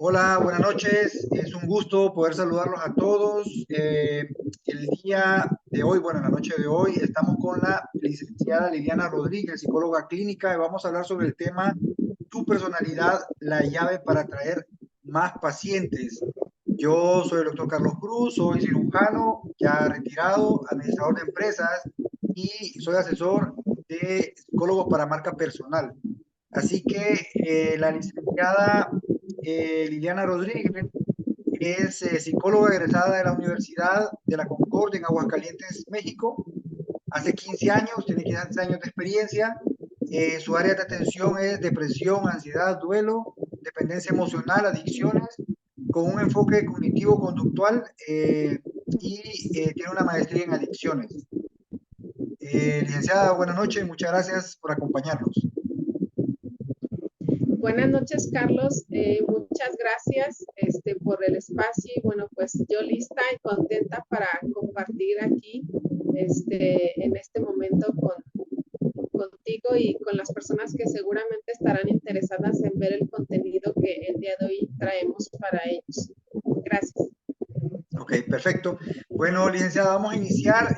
Hola, buenas noches. Es un gusto poder saludarlos a todos. El día de hoy, bueno, en la noche de hoy, estamos con la licenciada Liliana Rodríguez, psicóloga clínica, y vamos a hablar sobre el tema Tu personalidad, la llave para atraer más pacientes. Yo soy el doctor Carlos Cruz, soy cirujano, ya retirado, administrador de empresas y soy asesor de psicólogos para marca personal. Así que la licenciada Liliana Rodríguez es psicóloga egresada de la Universidad de la Concordia en Aguascalientes, México. Hace 15 años, tiene 15 años de experiencia. Su área de atención es depresión, ansiedad, duelo, dependencia emocional, adicciones, con un enfoque cognitivo-conductual y tiene una maestría en adicciones. Licenciada, buenas noches, muchas gracias por acompañarnos. Buenas noches, Carlos. Muchas gracias por el espacio. Y bueno, pues yo lista y contenta para compartir aquí en este momento contigo y con las personas que seguramente estarán interesadas en ver el contenido que el día de hoy traemos para ellos. Gracias. Ok, perfecto. Bueno, licenciada, vamos a iniciar.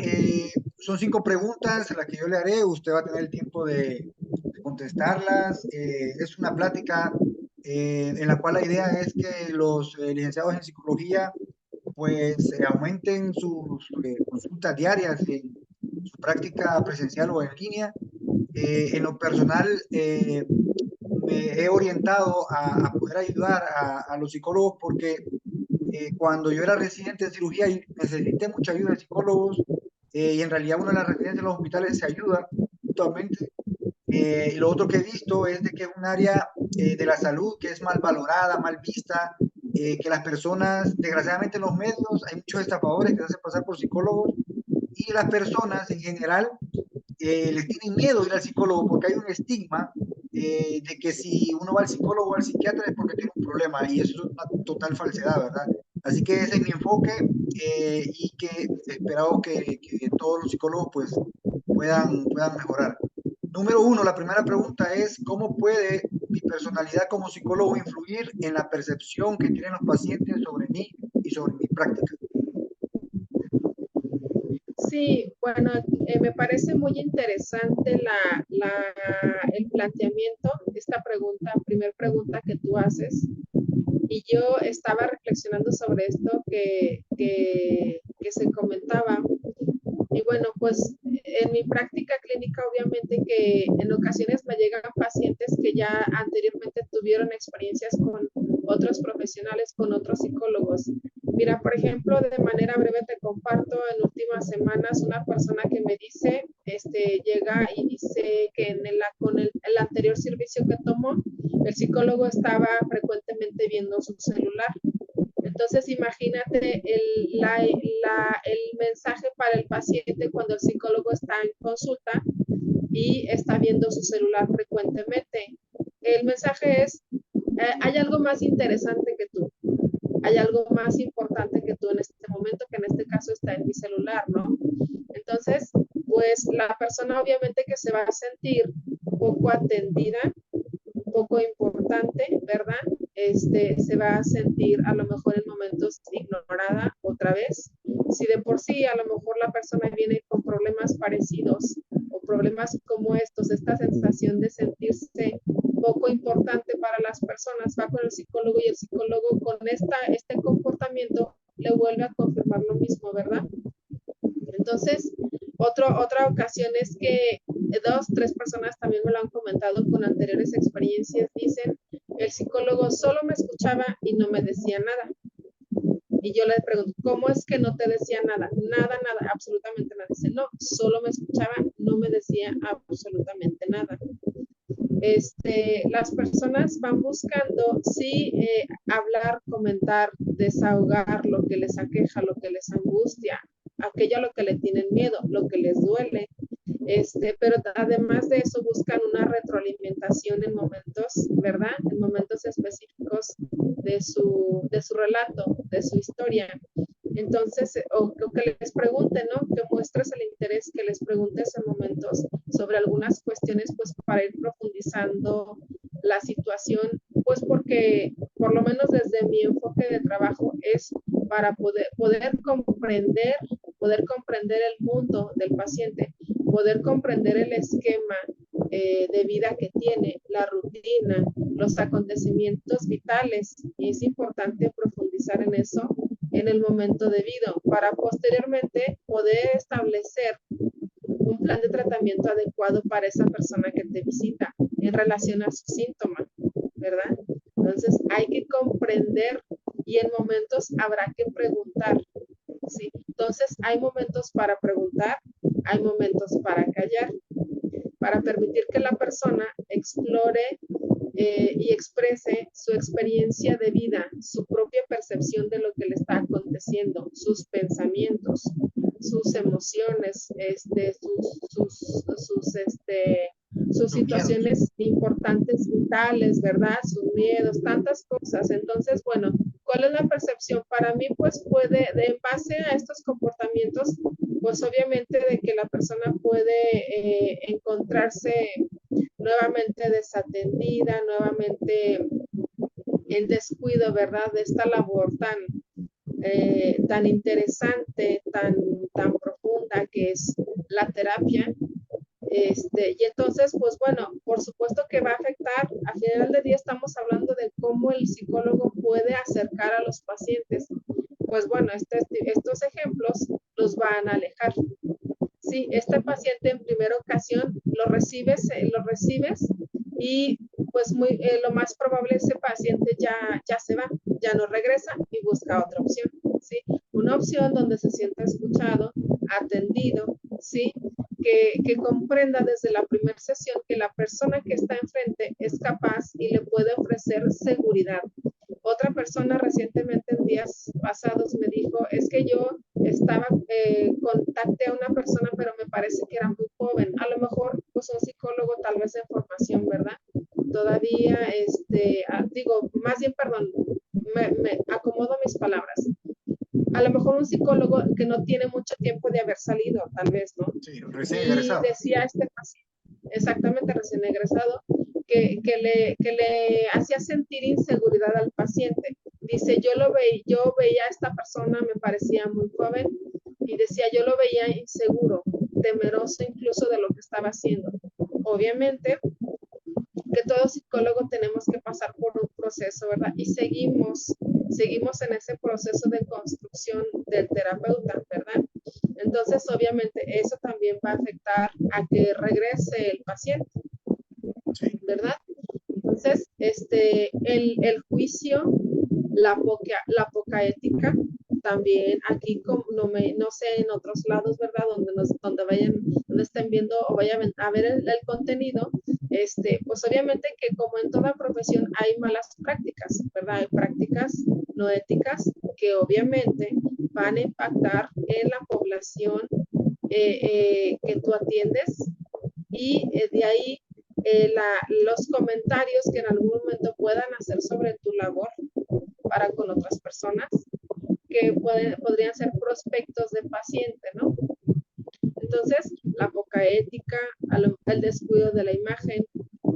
Son 5 preguntas las que yo le haré. Usted va a tener el tiempo de contestarlas. Es una plática en la cual la idea es que los licenciados en psicología pues aumenten sus consultas diarias en su práctica presencial o en línea. En lo personal, me he orientado a poder ayudar a los psicólogos porque cuando yo era residente de cirugía y necesité mucha ayuda de psicólogos, y en realidad uno en las residencias en los hospitales se ayuda mutuamente. Y lo otro que he visto es de que es un área de la salud que es mal valorada, mal vista, que las personas, desgraciadamente en los medios, hay muchos estafadores que se hacen pasar por psicólogos y las personas en general les tienen miedo ir al psicólogo porque hay un estigma de que si uno va al psicólogo o al psiquiatra es porque tiene un problema y eso es una total falsedad, ¿verdad? Así que ese es mi enfoque y que esperamos que todos los psicólogos pues puedan mejorar. Número uno, la primera pregunta es, ¿cómo puede mi personalidad como psicólogo influir en la percepción que tienen los pacientes sobre mí y sobre mi práctica? Sí, bueno, me parece muy interesante el planteamiento, esta pregunta, primer pregunta que tú haces. Y yo estaba reflexionando sobre esto que se comentaba. Y bueno, pues en mi práctica clínica, obviamente que en ocasiones me llegan pacientes que ya anteriormente tuvieron experiencias con otros profesionales, con otros psicólogos. Mira, por ejemplo, de manera breve te comparto en últimas semanas una persona que me dice, llega y dice que con el anterior servicio que tomó, el psicólogo estaba frecuentemente viendo su celular. Entonces, imagínate el mensaje para el paciente cuando el psicólogo está en consulta y está viendo su celular frecuentemente. El mensaje es, hay algo más interesante que tú, hay algo más importante que tú en este momento, que en este caso está en mi celular, ¿no? Entonces, pues la persona obviamente que se va a sentir poco atendida, poco importante, ¿verdad? Se va a sentir a lo mejor en momentos ignorada otra vez. Si de por sí a lo mejor la persona viene con problemas parecidos o problemas como estos, esta sensación de sentirse poco importante para las personas, va con el psicólogo y el psicólogo con este comportamiento le vuelve a confirmar lo mismo, ¿verdad? Entonces, otra ocasión es que dos, tres personas también me lo han comentado con anteriores experiencias, dicen, el psicólogo solo me escuchaba y no me decía nada. Y yo le pregunto, ¿cómo es que no te decía nada? Nada, nada, absolutamente nada. Dice, no, solo me escuchaba, no me decía absolutamente nada. Las personas van buscando, sí, hablar, comentar, desahogar lo que les aqueja, lo que les angustia, aquello a lo que le tienen miedo, lo que les duele, pero además de eso buscan una retroalimentación en momentos, ¿verdad? En momentos específicos de su relato, de su historia. Entonces, o que les pregunten, ¿no? Que muestres el interés, que les preguntes en momentos sobre algunas cuestiones, pues para ir profundizando la situación, pues porque por lo menos desde mi enfoque de trabajo, es para poder comprender el mundo del paciente, poder comprender el esquema de vida que tiene, la rutina, los acontecimientos vitales, y es importante profundizar en eso en el momento debido para posteriormente poder establecer un plan de tratamiento adecuado para esa persona que te visita en relación a su síntoma, ¿verdad? Entonces hay que comprender y en momentos habrá que preguntar, ¿sí? Entonces hay momentos para preguntar, hay momentos para callar, para permitir que la persona explore y exprese su experiencia de vida, su propia percepción de lo que le está aconteciendo, sus pensamientos, sus emociones, sus situaciones importantes, vitales, ¿verdad? Sus miedos, tantas cosas. Entonces, bueno, ¿cuál es la percepción? Para mí, pues puede, en base a estos comportamientos, pues obviamente de que la persona puede encontrarse nuevamente desatendida, nuevamente en descuido, ¿verdad? De esta labor tan interesante, tan profunda que es la terapia. Y entonces, pues bueno, por supuesto que va a afectar, al final del día estamos hablando de cómo el psicólogo puede acercar a los pacientes. Pues bueno, estos ejemplos los van a alejar. Sí, este paciente en primera ocasión lo recibes y pues lo más probable ese paciente ya se va, ya no regresa y busca otra opción, ¿sí? Una opción donde se sienta escuchado, atendido, ¿sí? Que comprenda desde la primera sesión que la persona que está enfrente es capaz y le puede ofrecer seguridad. Otra persona recientemente en días pasados me dijo, es que yo contacté a una persona, pero me parece que era muy joven. A lo mejor, pues un psicólogo tal vez en formación, ¿verdad? Todavía, más bien, perdón, me acomodo mis palabras. A lo mejor un psicólogo que no tiene mucho tiempo de haber salido, tal vez, ¿no? Sí, recién Y egresado. decía este paciente, exactamente recién egresado, que le hacía sentir inseguridad al paciente. Dice, yo veía a esta persona, me parecía muy joven, y decía, yo lo veía inseguro, temeroso incluso de lo que estaba haciendo. Obviamente, que todo psicólogo tenemos que pasar por un proceso, ¿verdad? Y seguimos en ese proceso de construcción del terapeuta, ¿verdad? Entonces, obviamente, eso también va a afectar a que regrese el paciente, ¿verdad? Entonces, el juicio, la poca ética, también aquí, no sé en otros lados, ¿verdad? Donde estén viendo o vayan a ver el contenido, pues obviamente que como en toda profesión hay malas prácticas, ¿verdad? Hay prácticas no éticas que obviamente van a impactar en la población que tú atiendes y de ahí los comentarios que en algún momento puedan hacer sobre tu labor para con otras personas que podrían ser prospectos de paciente, ¿no? Entonces, la poca ética, el descuido de la imagen.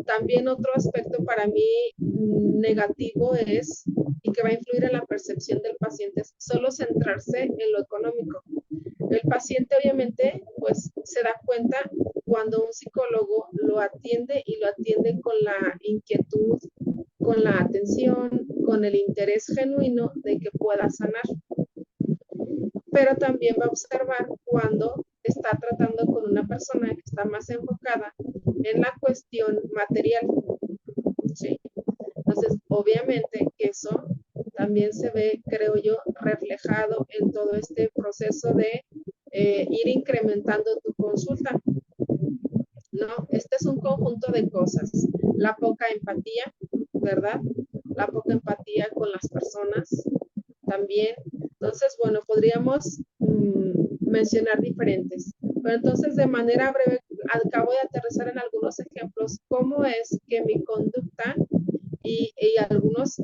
También otro aspecto para mí negativo es, y que va a influir en la percepción del paciente, es solo centrarse en lo económico. El paciente obviamente pues se da cuenta cuando un psicólogo lo atiende y lo atiende con la inquietud, con la atención, con el interés genuino de que pueda sanar. Pero también va a observar cuando está tratando con una persona que está más enfocada en la cuestión material, ¿sí? Entonces, obviamente que eso también se ve, creo yo, reflejado en todo este proceso de ir incrementando tu consulta. No, este es un conjunto de cosas. La poca empatía, ¿verdad? La poca empatía con las personas también. Entonces, bueno, podríamos mencionar diferentes. Pero entonces, de manera breve, acabo de aterrizar en algunos ejemplos cómo es que mi conducta y algunos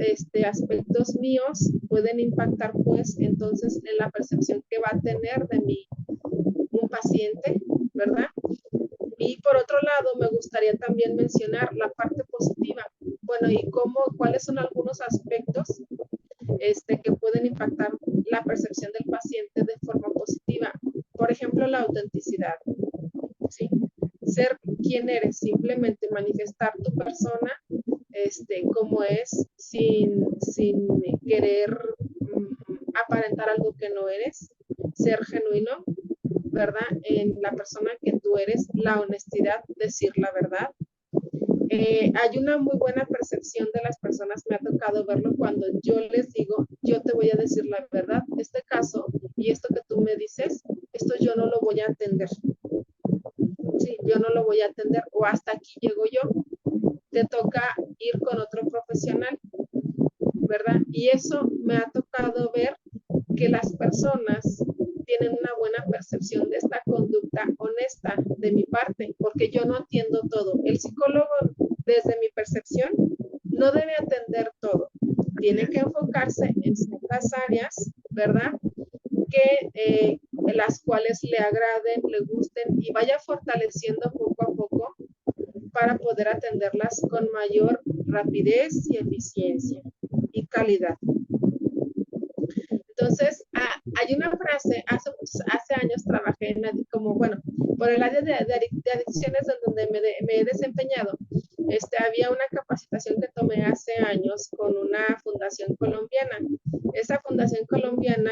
aspectos míos pueden impactar, pues, entonces, en la percepción que va a tener de mí un paciente, ¿verdad? Y por otro lado, me gustaría también mencionar la parte positiva. bueno, ¿y cuáles son algunos aspectos que pueden impactar la percepción del paciente de forma positiva? Por ejemplo, la autenticidad, ¿sí? Ser quien eres, simplemente manifestar tu persona como es, sin querer aparentar algo que no eres, ser genuino, ¿verdad? En la persona que tú eres, la honestidad, decir la verdad. Hay una muy buena percepción de las personas, me ha tocado verlo cuando yo les digo, yo te voy a decir la verdad, este caso y esto que tú me dices, esto yo no lo voy a atender, sí, yo no lo voy a atender o hasta aquí llego yo, te toca ir con otro profesional, ¿verdad? Y eso me ha tocado ver que las personas tienen una buena percepción de esta conducta honesta de mi parte, porque yo no atiendo todo. El psicólogo, desde mi percepción, no debe atender todo. Tiene que enfocarse en ciertas áreas, ¿verdad? Las cuales le agraden, le gusten y vaya fortaleciendo poco a poco para poder atenderlas con mayor rapidez y eficiencia y calidad. Entonces, hay una frase, hace años trabajé por el área de adicciones donde me he desempeñado. Había una capacitación que tomé hace años con una fundación colombiana. Esa fundación colombiana,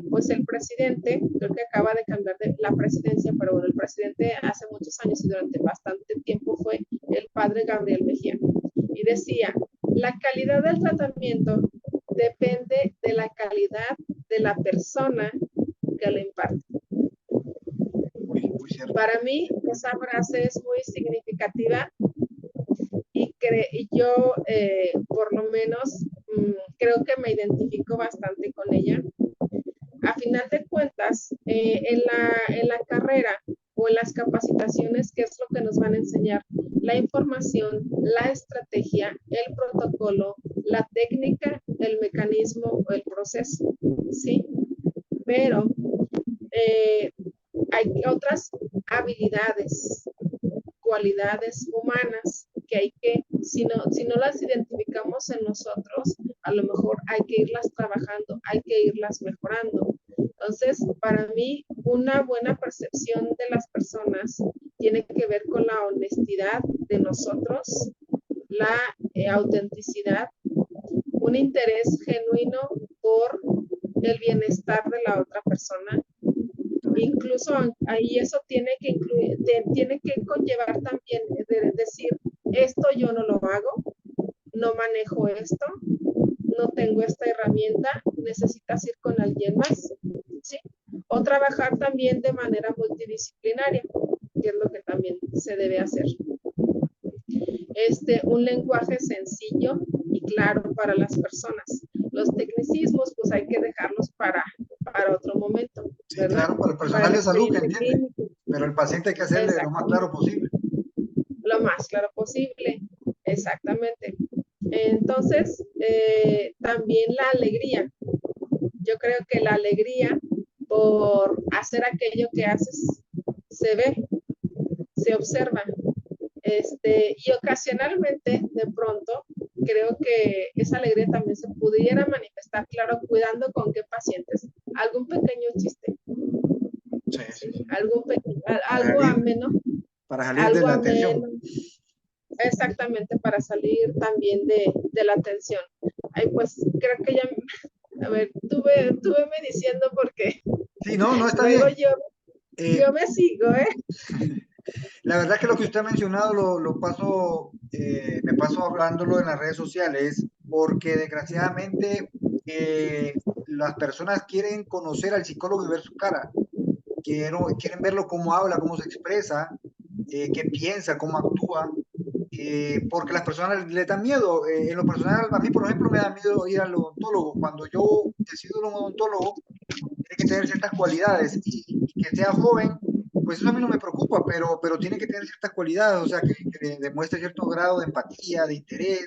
pues el presidente, creo que acaba de cambiar de la presidencia, pero bueno, el presidente hace muchos años y durante bastante tiempo fue el padre Gabriel Mejía. Y decía, la calidad del tratamiento depende de la calidad de la persona que lo imparte. Muy cierto. Para mí, esa frase es muy significativa y yo, por lo menos, creo que me identifico bastante con ella. A final de cuentas, en la carrera o en las capacitaciones, ¿qué es lo que nos van a enseñar? La información, la estrategia, el protocolo, la técnica, el mecanismo o el proceso, ¿sí? Pero hay otras habilidades, cualidades humanas que hay que, si no las identificamos en nosotros, a lo mejor hay que irlas trabajando, hay que irlas mejorando. Entonces, para mí, una buena percepción de las personas tiene que ver con la honestidad de nosotros, la autenticidad, un interés genuino por el bienestar de la otra persona. Incluso ahí eso tiene que conllevar también de decir, esto yo no lo hago, no manejo esto, no tengo esta herramienta, necesitas ir con alguien más, ¿sí? O trabajar también de manera multidisciplinaria, que es lo que también se debe hacer. Un lenguaje sencillo y claro para las personas. Los tecnicismos, pues hay que dejarlos para otro momento. Sí, ¿verdad? claro, para el personal de salud que entiende, pero el paciente hay que hacerle lo más claro posible. Lo más claro posible, exactamente. Entonces, también la alegría. Yo creo que la alegría por hacer aquello que haces se ve, se observa. Y ocasionalmente, de pronto, creo que esa alegría también se pudiera manifestar, claro, cuidando con qué pacientes. Algún pequeño chiste. Sí. Algo ameno. Para salir de la atención. Exactamente, para salir también de la atención. Ay, pues creo que ya, a ver, tú me diciendo porque sí, no está luego bien. Yo me sigo, ¿eh? La verdad que lo que usted ha mencionado me paso hablándolo en las redes sociales porque desgraciadamente las personas quieren conocer al psicólogo y ver su cara. Quieren verlo cómo habla, cómo se expresa, qué piensa, cómo actúa, porque las personas le dan miedo. En lo personal, a mí, por ejemplo, me da miedo ir al odontólogo. Cuando yo decido ir a un odontólogo, tiene que tener ciertas cualidades y que sea joven, pues eso a mí no me preocupa, pero tiene que tener ciertas cualidades, o sea, que demuestre cierto grado de empatía, de interés,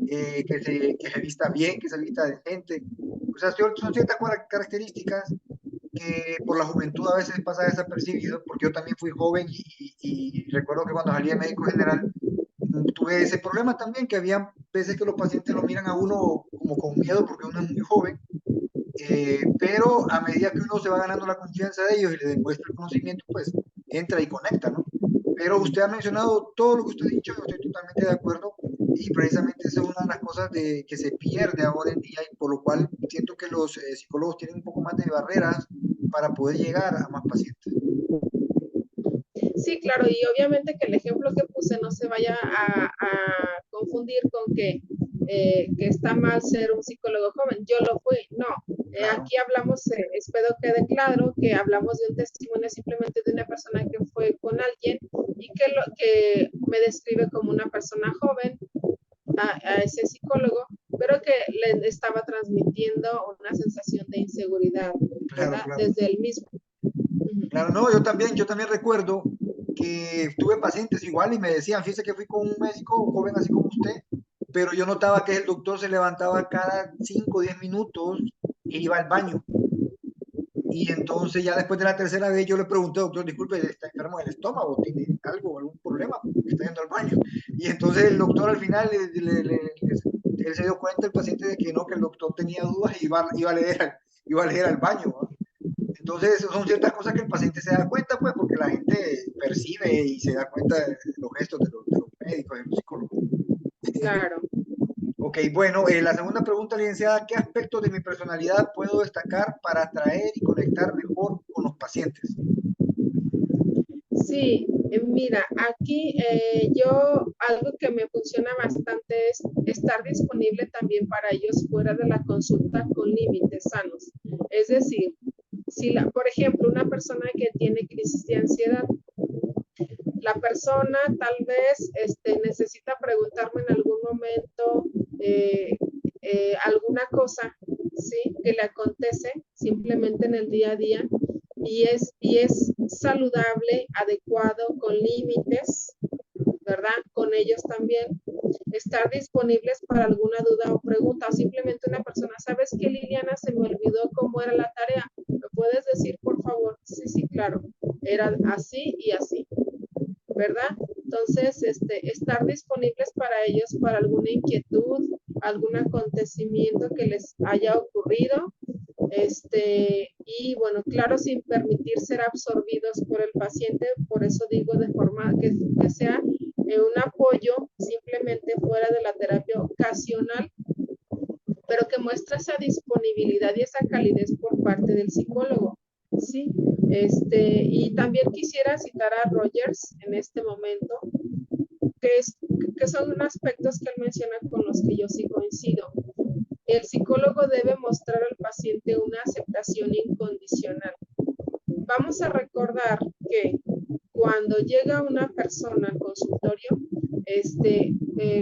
que se vista bien, que se vista decente. O sea, son ciertas características que por la juventud a veces pasa desapercibido, porque yo también fui joven y recuerdo que cuando salí de médico general tuve ese problema también, que había veces que los pacientes lo miran a uno como con miedo porque uno es muy joven, pero a medida que uno se va ganando la confianza de ellos y le demuestra el conocimiento, pues entra y conecta, ¿no? Pero usted ha mencionado todo lo que usted ha dicho, yo estoy totalmente de acuerdo y precisamente esa es una de las cosas que se pierde ahora en día y por lo cual siento que los psicólogos tienen un poco más de barreras para poder llegar a más pacientes. Sí, claro, y obviamente que el ejemplo que puse no se vaya a confundir con que está mal ser un psicólogo joven. Yo lo fui, no. Claro, Aquí hablamos, espero que quede claro que hablamos de un testimonio simplemente de una persona que fue con alguien y que me describe como una persona joven a ese psicólogo, pero que le estaba transmitiendo una sensación de inseguridad, claro, ¿verdad? claro. Desde el mismo. Claro, no, yo también recuerdo que tuve pacientes igual y me decían, fíjese que fui con un médico, un joven así como usted, pero yo notaba que el doctor se levantaba cada 5 o 10 minutos e iba al baño. Y entonces ya después de la tercera vez yo le pregunté, doctor, disculpe, ¿está enfermo del estómago? ¿Tiene algo, algún problema? ¿Está yendo al baño? Y entonces el doctor al final, él se dio cuenta, el paciente, de que no, que el doctor tenía dudas y iba a leer al baño, ¿no? Entonces, son ciertas cosas que el paciente se da cuenta, pues, porque la gente percibe y se da cuenta de los gestos de los médicos, de los psicólogos. Claro. Ok, bueno, la segunda pregunta, licenciada, ¿qué aspectos de mi personalidad puedo destacar para atraer y conectar mejor con los pacientes? Sí, mira, aquí yo algo que me funciona bastante es estar disponible también para ellos fuera de la consulta con límites sanos. Es decir, si por ejemplo, una persona que tiene crisis de ansiedad, la persona tal vez necesita preguntarme en algún momento eh, alguna cosa, ¿sí? Que le acontece simplemente en el día a día y es saludable, adecuado, con límites, ¿verdad? Con ellos también. Estar disponibles para alguna duda o pregunta, o simplemente una persona, ¿sabes qué, Liliana? Se me olvidó cómo era la tarea. ¿Me puedes decir, por favor? Sí, sí, claro. Era así y así, ¿verdad? Entonces, estar disponibles para ellos, para alguna inquietud, algún acontecimiento que les haya ocurrido, y bueno, claro, sin permitir ser absorbidos por el paciente, por eso digo de forma que sea un apoyo simplemente fuera de la terapia ocasional, pero que muestra esa disponibilidad y esa calidez por parte del psicólogo. Sí, y también quisiera citar a Rogers en este momento, que, es, que son aspectos que él menciona con los que yo sí coincido. El psicólogo debe mostrar al paciente una aceptación incondicional. Vamos a recordar que cuando llega una persona al consultorio,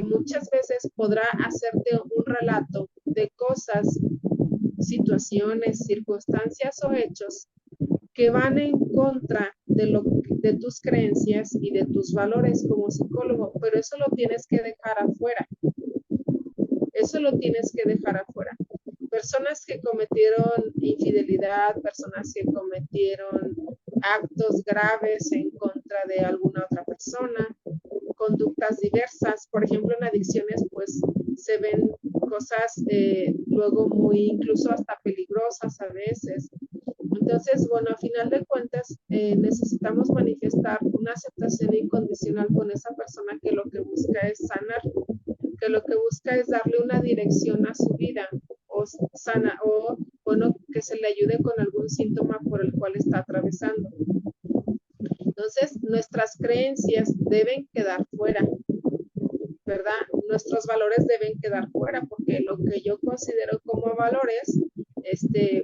muchas veces podrá hacerte un relato de cosas, situaciones, circunstancias o hechos que van en contra de tus creencias y de tus valores como psicólogo, pero eso lo tienes que dejar afuera. Eso lo tienes que dejar afuera. Personas que cometieron infidelidad, personas que cometieron actos graves en contra de alguna otra persona, conductas diversas, por ejemplo, en adicciones, pues se ven cosas luego muy, incluso hasta peligrosas a veces. Entonces, bueno, a final de cuentas, necesitamos manifestar una aceptación incondicional con esa persona que lo que busca es sanar, que lo que busca es darle una dirección a su vida o sana o bueno, que se le ayude con algún síntoma por el cual está atravesando. Entonces, nuestras creencias deben quedar fuera, ¿verdad? Nuestros valores deben quedar fuera porque lo que yo considero como valores,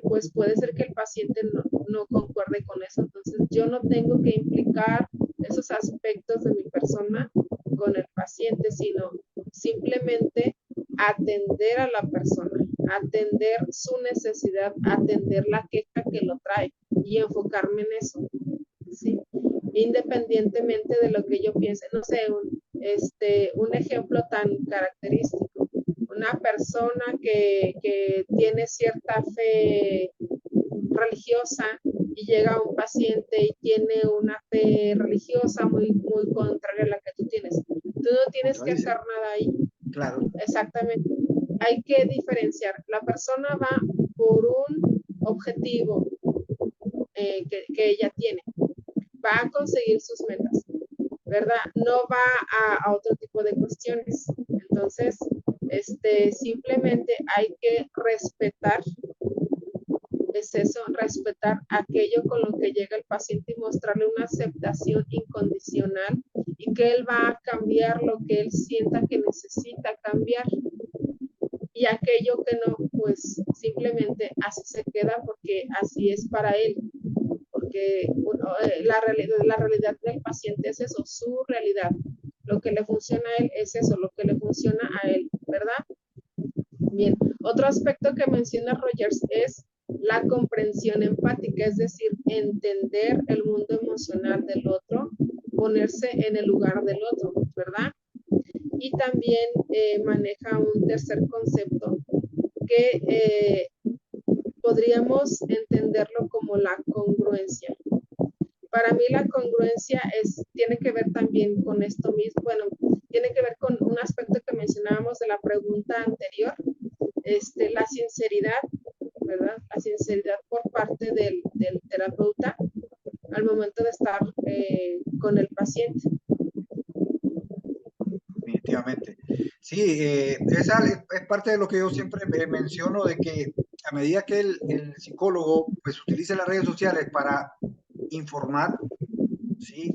pues puede ser que el paciente no concuerde con eso. Entonces, yo no tengo que implicar esos aspectos de mi persona con el paciente, sino simplemente atender a la persona, atender su necesidad, atender la queja que lo trae y enfocarme en eso, ¿sí? Independientemente de lo que yo piense. No sé, un ejemplo tan característico. Una persona que tiene cierta fe religiosa y llega un paciente y tiene una fe religiosa muy, muy contraria a la que tú tienes. Tú no tienes que Contradice. hacer nada ahí. Claro. Exactamente. Hay que diferenciar. La persona va por un objetivo que ella tiene. Va a conseguir sus metas, ¿verdad? No va a otro tipo de cuestiones. Entonces, simplemente hay que respetar, es eso, respetar aquello con lo que llega el paciente y mostrarle una aceptación incondicional y que él va a cambiar lo que él sienta que necesita cambiar. Y aquello que no, pues simplemente así se queda porque así es para él. Porque la realidad del paciente es eso, su realidad. Lo que le funciona a él es eso, lo que le funciona a él, ¿verdad? Bien, otro aspecto que menciona Rogers es la comprensión empática, es decir, entender el mundo emocional del otro, ponerse en el lugar del otro, ¿verdad? Y también maneja un tercer concepto que podríamos entenderlo como la congruencia. Para mí la congruencia tiene que ver también con esto mismo, bueno, tiene que ver con un aspecto que mencionábamos de la pregunta anterior, la sinceridad, ¿verdad? La sinceridad por parte del terapeuta al momento de estar con el paciente. Definitivamente. Sí, esa es parte de lo que yo siempre menciono, de que a medida que el psicólogo pues utilice las redes sociales para informar, ¿sí?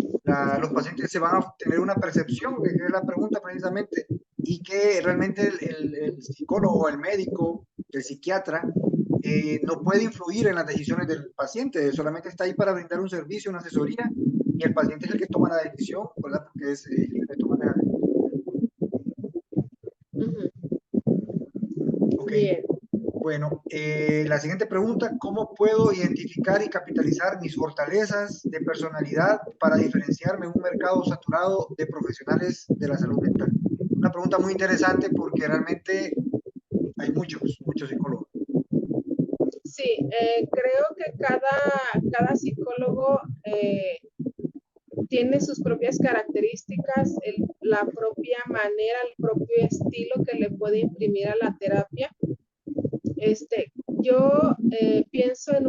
Los pacientes se van a tener una percepción, que es la pregunta precisamente, y que realmente el psicólogo, el médico, el psiquiatra, no puede influir en las decisiones del paciente, solamente está ahí para brindar un servicio, una asesoría, y el paciente es el que toma la decisión, ¿verdad? Porque es libre de tomar la decisión. Ok, Bien. bueno, la siguiente pregunta, ¿cómo puedo identificar y capitalizar mis fortalezas de personalidad para diferenciarme en un mercado saturado de profesionales de la salud mental? Una pregunta muy interesante porque realmente hay muchos psicólogos. Sí, creo que cada psicólogo tiene sus propias características, la propia manera, el propio estilo que le puede imprimir a la terapia. Yo pienso en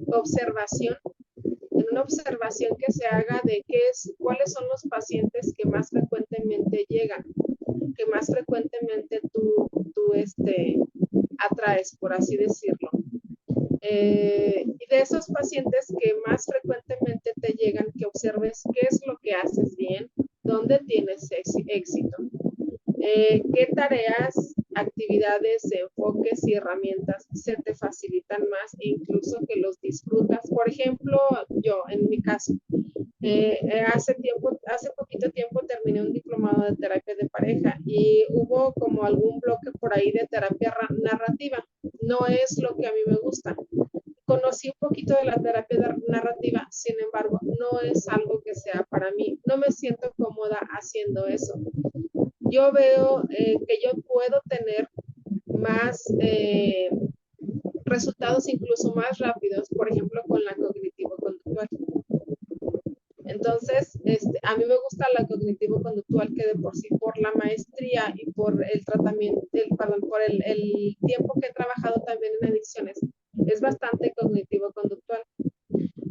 observación, en una observación que se haga de cuáles son los pacientes que más frecuentemente llegan, que más frecuentemente tú atraes, por así decirlo. Y de esos pacientes que más frecuentemente te llegan, que observes qué es lo que haces bien, dónde tienes éxito, qué tareas, actividades, enfoques y herramientas se te facilitan más e incluso que los disfrutas. Por ejemplo, yo, en mi caso, hace poquito tiempo terminé un diplomado de terapia de pareja y hubo como algún bloque por ahí de terapia narrativa. No es lo que a mí me gusta. Conocí un poquito de la terapia narrativa, sin embargo, no es algo que sea para mí. No me siento cómoda haciendo eso. Yo veo que yo puedo tener más resultados incluso más rápidos, por ejemplo, con la cognitivo-conductual. Entonces, a mí me gusta la cognitivo-conductual que de por sí, por la maestría y por el tratamiento, por el tiempo que he trabajado también en adicciones, es bastante cognitivo-conductual.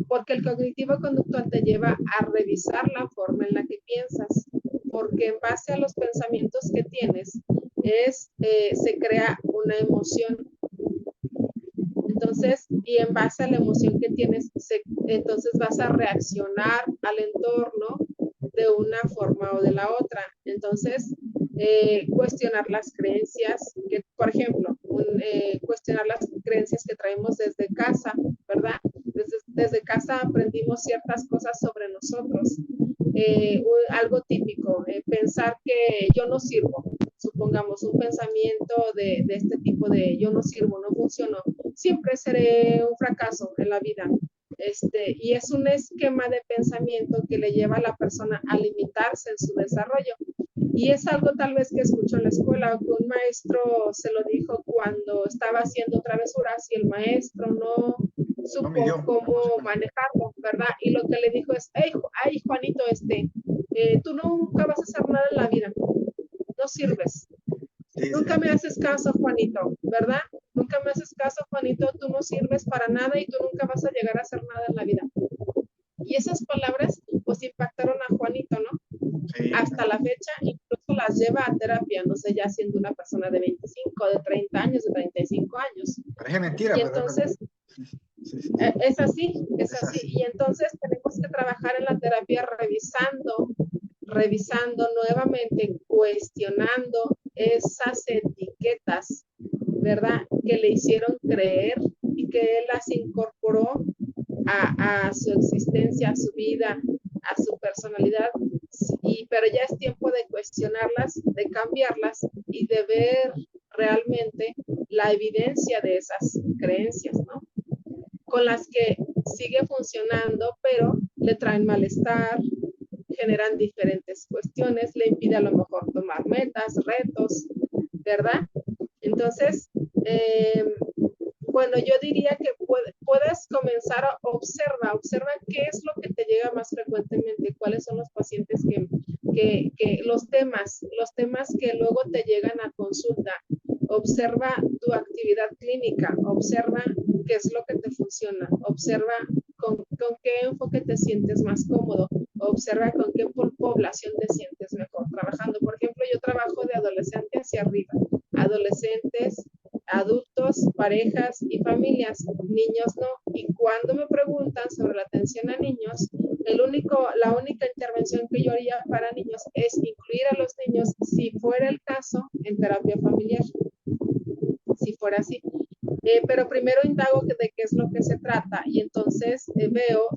Porque el cognitivo-conductual te lleva a revisar la forma en la que piensas, porque en base a los pensamientos que tienes, se crea una emoción. Entonces, y en base a la emoción que tienes, entonces vas a reaccionar al entorno de una forma o de la otra. Entonces, cuestionar las creencias, que, por ejemplo, cuestionar las creencias que traemos desde casa, ¿verdad? Desde casa aprendimos ciertas cosas sobre nosotros. Algo típico, pensar que yo no sirvo, supongamos un pensamiento de este tipo de yo no sirvo, no funciono, siempre seré un fracaso en la vida. Y es un esquema de pensamiento que le lleva a la persona a limitarse en su desarrollo. Y es algo tal vez que escuchó en la escuela, que un maestro se lo dijo cuando estaba haciendo travesuras y el maestro no No supo midió la cómo consecuencia. manejarlo, ¿verdad? Y lo que le dijo es, hey Juanito, tú nunca vas a hacer nada en la vida, no sirves. Sí, sí, Nunca me haces caso, Juanito, ¿verdad? Nunca me haces caso, Juanito, tú no sirves para nada y tú nunca vas a llegar a hacer nada en la vida. Y esas palabras pues impactaron a Juanito, ¿no? sí. Hasta la fecha incluso las lleva a terapia, no sé, ya siendo una persona de 25, de 30 años, de 35 años. Parece mentira, Y pero es verdad. entonces, Sí, sí, es así, es es así. así. Y entonces tenemos que trabajar en la terapia revisando nuevamente, cuestionando esas etiquetas, ¿verdad? Que le hicieron creer y que él las incorporó a su existencia, a su vida, a su personalidad, pero ya es tiempo de cuestionarlas, de cambiarlas y de ver realmente la evidencia de esas creencias, ¿no? Con las que sigue funcionando, pero le traen malestar, generan diferentes cuestiones, le impide a lo mejor tomar metas, retos, ¿verdad? Entonces, eh, bueno, yo diría que puedes comenzar a observa qué es lo que te llega más frecuentemente, cuáles son los pacientes que los temas que luego te llegan a consulta. Observa tu actividad clínica, observa qué es lo que te funciona, observa con qué enfoque te sientes más cómodo, observa con qué población te sientes mejor trabajando. Por ejemplo, yo trabajo de adolescente hacia arriba, adolescentes, adultos, parejas y familias, niños no. Y cuando me preguntan sobre la atención a niños, la única intervención que yo haría para niños es incluir a los niños, si fuera el caso, en terapia familiar, si fuera así. Pero primero indago de qué es lo que se trata y entonces veo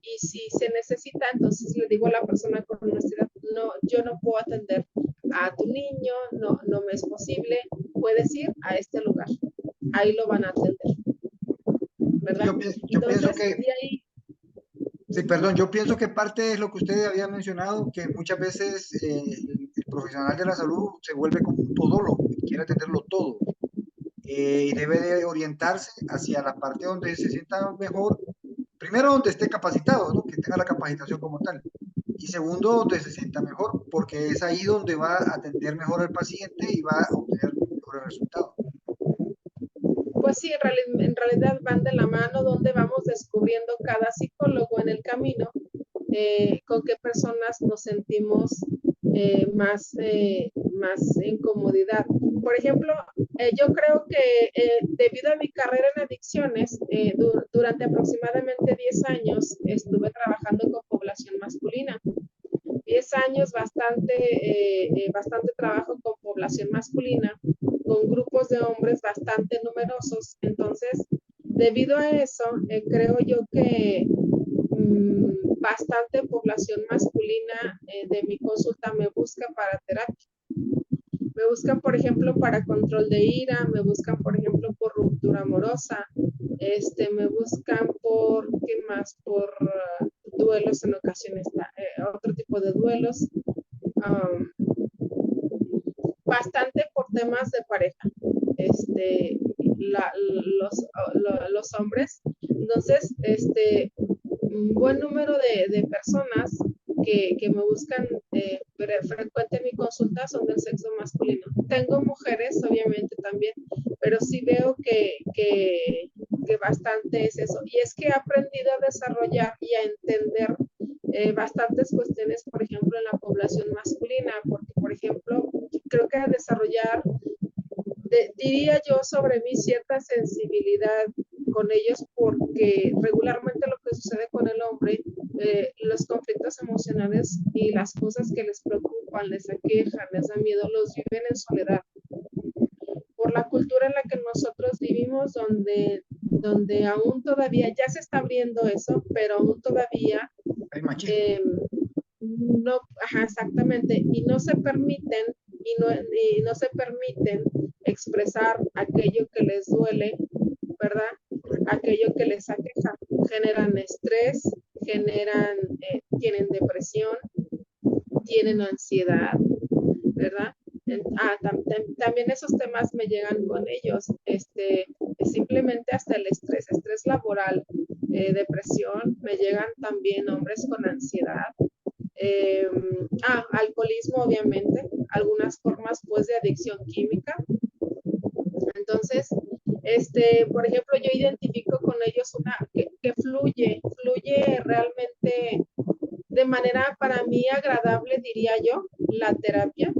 y si se necesita, entonces le digo a la persona con honestidad, no, yo no puedo atender a tu niño, no me es posible, puedes ir a este lugar, ahí lo van a atender, Sí, ¿verdad? yo pienso Entonces, que, de ahí, sí, perdón, yo pienso que parte es lo que usted había mencionado, que muchas veces el profesional de la salud se vuelve como un todólogo y quiere atenderlo todo. Y debe de orientarse hacia la parte donde se sienta mejor, primero donde esté capacitado, ¿no? Que tenga la capacitación como tal, y segundo donde se sienta mejor, porque es ahí donde va a atender mejor al paciente y va a obtener mejores resultados. pues sí, en realidad van de la mano donde vamos descubriendo cada psicólogo en el camino, con qué personas nos sentimos más en comodidad. Por ejemplo, yo creo que debido a mi carrera en adicciones, durante aproximadamente 10 años estuve trabajando con población masculina. 10 años bastante trabajo con población masculina, con grupos de hombres bastante numerosos. Entonces, debido a eso, creo yo que bastante población masculina de mi consulta me busca para terapia. Me buscan, por ejemplo, para control de ira, me buscan, por ejemplo, por ruptura amorosa, me buscan por, ¿qué más? Por duelos en ocasiones, otro tipo de duelos, um, bastante por temas de pareja, este, la, los hombres. Entonces, un buen número de personas que me buscan frecuente en mi consulta son del sexo masculino. Tengo mujeres, obviamente, también, pero sí veo que bastante es eso. Y es que he aprendido a desarrollar y a entender bastantes cuestiones, por ejemplo, en la población masculina, porque, por ejemplo, creo que a desarrollar diría yo sobre mí cierta sensibilidad con ellos porque regularmente lo que sucede con el hombre, los conflictos emocionales y las cosas que les preocupan, les aquejan, les da miedo, los viven en soledad. Por la cultura en la que nosotros vivimos, donde aún todavía, ya se está abriendo eso, pero aún todavía Hay machismo. eh, no, ajá, exactamente, y no se permiten expresar aquello que les duele, ¿verdad? Aquello que les aqueja. Generan estrés, tienen depresión, tienen ansiedad, ¿verdad? También esos temas me llegan con ellos, simplemente hasta el estrés laboral, depresión, me llegan también hombres con ansiedad, alcoholismo, obviamente, algunas formas pues de adicción química. Entonces, por ejemplo, yo identifico con ellos una que fluye realmente de manera para mí agradable, diría yo, la terapia.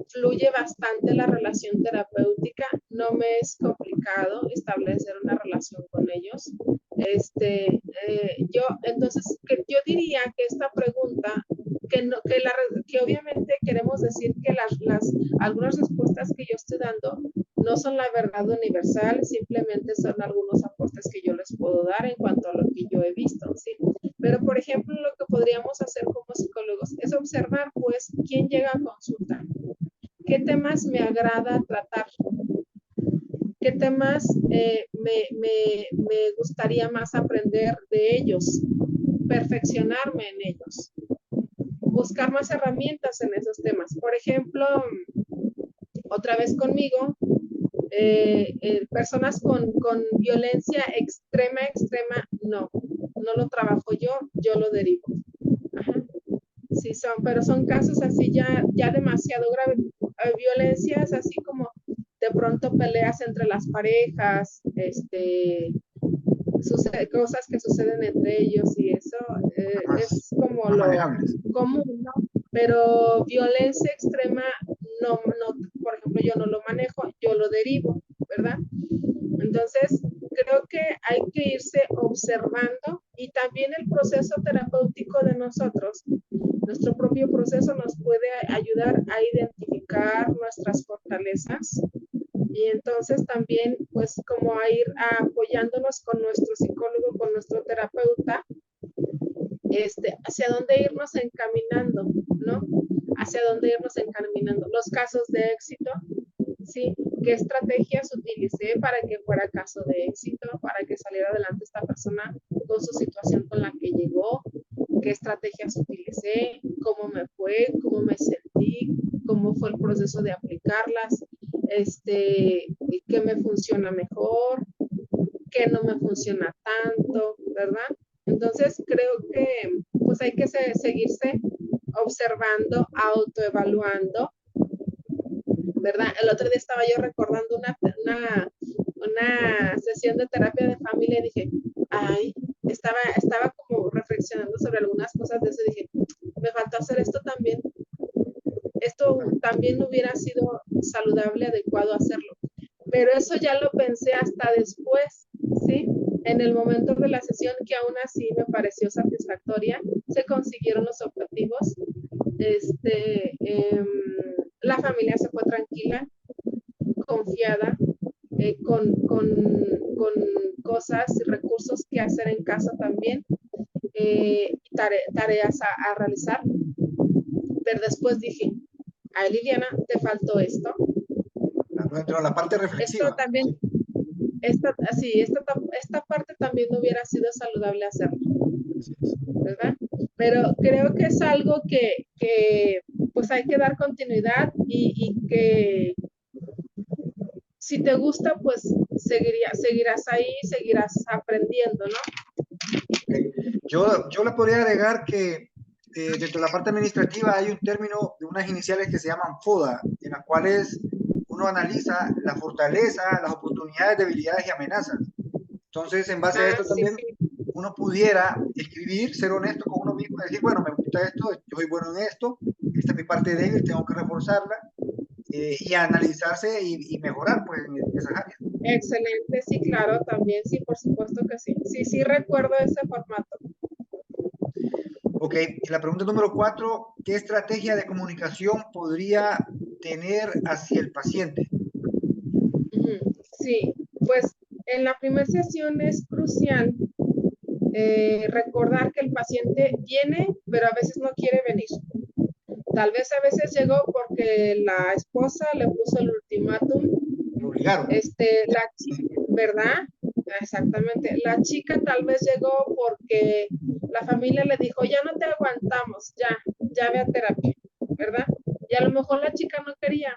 Fluye bastante la relación terapéutica, no me es complicado establecer una relación con ellos. Entonces, yo diría que esta pregunta, que obviamente queremos decir que algunas respuestas que yo estoy dando no son la verdad universal, simplemente son algunos aportes que yo les puedo dar en cuanto a lo que yo he visto, ¿sí? Pero, por ejemplo, lo que podríamos hacer como psicólogos es observar, pues, quién llega a consulta, qué temas me agrada tratar, qué temas me gustaría más aprender de ellos, perfeccionarme en ellos, buscar más herramientas en esos temas. Por ejemplo, otra vez conmigo, personas con violencia extrema, no lo trabajo yo lo derivo. Ajá. Sí, pero son casos así ya demasiado graves. Violencias así como de pronto peleas entre las parejas, cosas que suceden entre ellos y eso es como lo común, ¿no? Pero violencia extrema, no, por ejemplo, yo no lo manejo, yo lo derivo, ¿verdad? Entonces, creo que hay que irse observando y también el proceso terapéutico de nosotros, nuestro propio proceso nos puede ayudar a identificar nuestras fortalezas y entonces también pues como a ir apoyándonos con nuestro psicólogo, con nuestro terapeuta, hacia dónde irnos encaminando, ¿no? Hacia dónde irnos encaminando. Los casos de éxito, ¿sí? ¿Qué estrategias utilicé para que fuera caso de éxito, para que saliera adelante esta persona con su situación con la que llegó? ¿Qué estrategias utilicé? ¿Cómo me fue? ¿Cómo me sentí? ¿Cómo fue el proceso de aplicarlas? ¿Qué me funciona mejor? ¿Qué no me funciona tanto? ¿Verdad? Entonces creo que pues hay que seguirse observando, autoevaluando, ¿verdad? El otro día estaba yo recordando una sesión de terapia de familia y dije, ay, estaba como reflexionando sobre algunas cosas de eso y dije, me faltó hacer esto también. Esto también hubiera sido saludable, adecuado hacerlo. Pero eso ya lo pensé hasta después, ¿sí? En el momento de la sesión, que aún así me pareció satisfactoria, se consiguieron los objetivos. La familia se fue tranquila, confiada, con cosas y recursos que hacer en casa también, tareas a realizar. Pero después dije, ay Liliana, te faltó esto. Dentro de la parte reflexiva. Esto también, esta parte también no hubiera sido saludable hacerlo, ¿verdad? Pero creo que es algo que pues hay que dar continuidad y que si te gusta, pues seguirás ahí, seguirás aprendiendo, ¿no? Okay. Yo le podría agregar que dentro de la parte administrativa hay un término de unas iniciales que se llaman FODA, en las cuales uno analiza la fortaleza, las oportunidades, debilidades y amenazas. Entonces, en base a esto también uno pudiera escribir, ser honesto con uno mismo, decir, bueno, me gusta esto, yo soy bueno en esto, esta es mi parte débil, tengo que reforzarla, y analizarse y mejorar pues en esas áreas. Excelente, sí, claro, también, sí, por supuesto que sí. Sí, recuerdo ese formato. Ok, la pregunta número 4, ¿qué estrategia de comunicación podría tener hacia el paciente? Sí, pues en la primera sesión es crucial recordar que el paciente viene, pero a veces no quiere venir. Tal vez a veces llegó porque la esposa le puso el ultimátum. Lo obligaron. ¿Verdad? Exactamente. La chica tal vez llegó porque la familia le dijo, ya no te aguantamos, ya ve a terapia, ¿verdad? Y a lo mejor la chica no quería.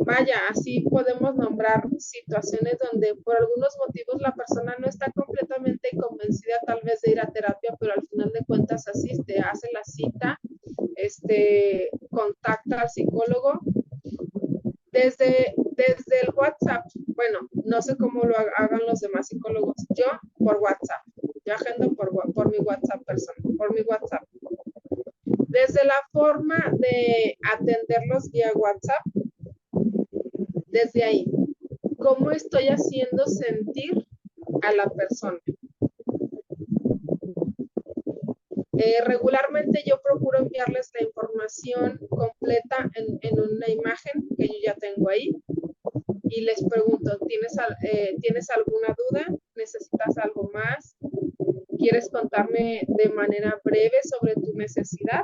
vaya, así podemos nombrar situaciones donde por algunos motivos la persona no está completamente convencida tal vez de ir a terapia, pero al final de cuentas asiste, hace la cita, contacta al psicólogo desde el WhatsApp. Bueno, no sé cómo lo hagan los demás psicólogos. Yo por WhatsApp. Yo agendo por mi WhatsApp personal, por mi WhatsApp. Desde la forma de atenderlos vía WhatsApp, desde ahí, ¿cómo estoy haciendo sentir a la persona? Regularmente yo procuro enviarles la información completa en una imagen que yo ya tengo ahí y les pregunto, ¿tienes alguna duda? ¿Necesitas algo más? ¿Quieres contarme de manera breve sobre tu necesidad?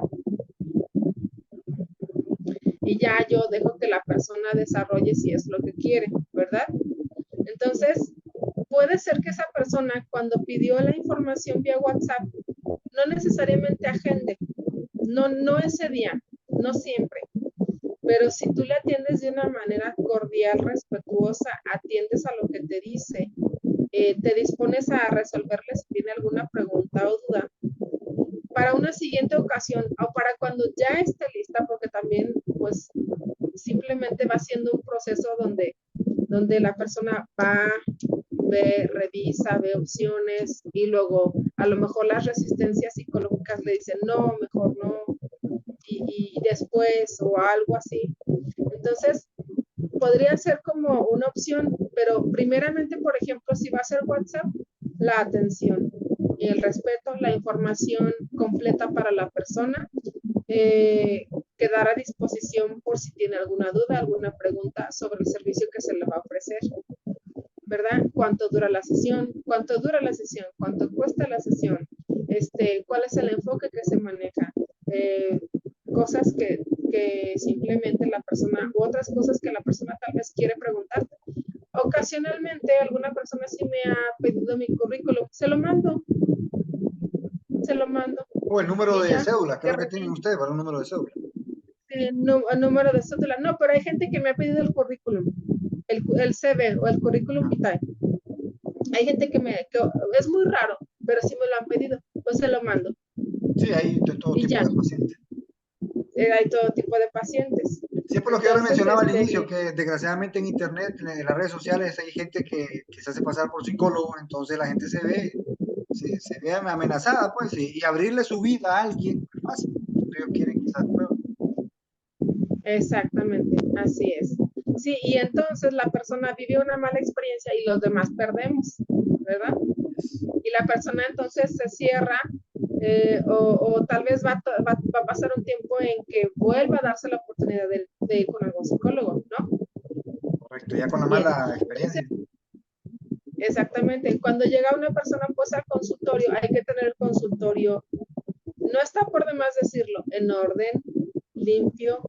Y ya yo dejo que la persona desarrolle si es lo que quiere, ¿verdad? Entonces, puede ser que esa persona cuando pidió la información vía WhatsApp no necesariamente agende, no ese día, no siempre, pero si tú le atiendes de una manera cordial, respetuosa, atiendes a lo que te dice, te dispones a resolverle si tiene alguna pregunta o duda, para una siguiente ocasión o para cuando ya esté lista, porque también pues simplemente va siendo un proceso donde la persona va, ve, revisa, ve opciones y luego a lo mejor las resistencias psicológicas le dicen no, mejor no, y después o algo así. Entonces, podría ser como una opción, pero primeramente, por ejemplo, si va a ser WhatsApp, la atención, el respeto, la información completa para la persona, quedar a disposición por si tiene alguna duda, alguna pregunta sobre el servicio que se le va a ofrecer, ¿verdad? ¿Cuánto dura la sesión? ¿Cuánto dura la sesión? ¿Cuánto cuesta la sesión? ¿Cuál es el enfoque que se maneja? Cosas que simplemente la persona, u otras cosas que la persona tal vez quiere preguntarte. Ocasionalmente alguna persona sí me ha pedido mi currículum, se lo mando O el número y de ya, cédula, ¿qué es que lo que tienen ustedes para un número de cédula? el número de cédula. No, pero hay gente que me ha pedido el currículum, el CV o el currículum vitae. Hay gente que es muy raro, pero sí me lo han pedido, pues se lo mando. Sí, hay de todo Y tipo ya, de pacientes. hay todo tipo de pacientes. Sí, es por lo que yo le Entonces, mencionaba al inicio, que desgraciadamente en Internet, en las redes sociales, hay gente que se hace pasar por psicólogo, entonces la gente se ve amenazada, pues, y abrirle su vida a alguien es fácil. Ellos quieren quizás pruebas. exactamente, así es. Sí, y entonces la persona vive una mala experiencia y los demás perdemos, ¿verdad? Y la persona entonces se cierra o tal vez va a pasar un tiempo en que vuelva a darse la oportunidad de ir con algún psicólogo, ¿no? Correcto, ya con la Bien, mala entonces, experiencia. exactamente, cuando llega una persona pues al consultorio, hay que tener el consultorio, no está por demás decirlo, en orden, limpio,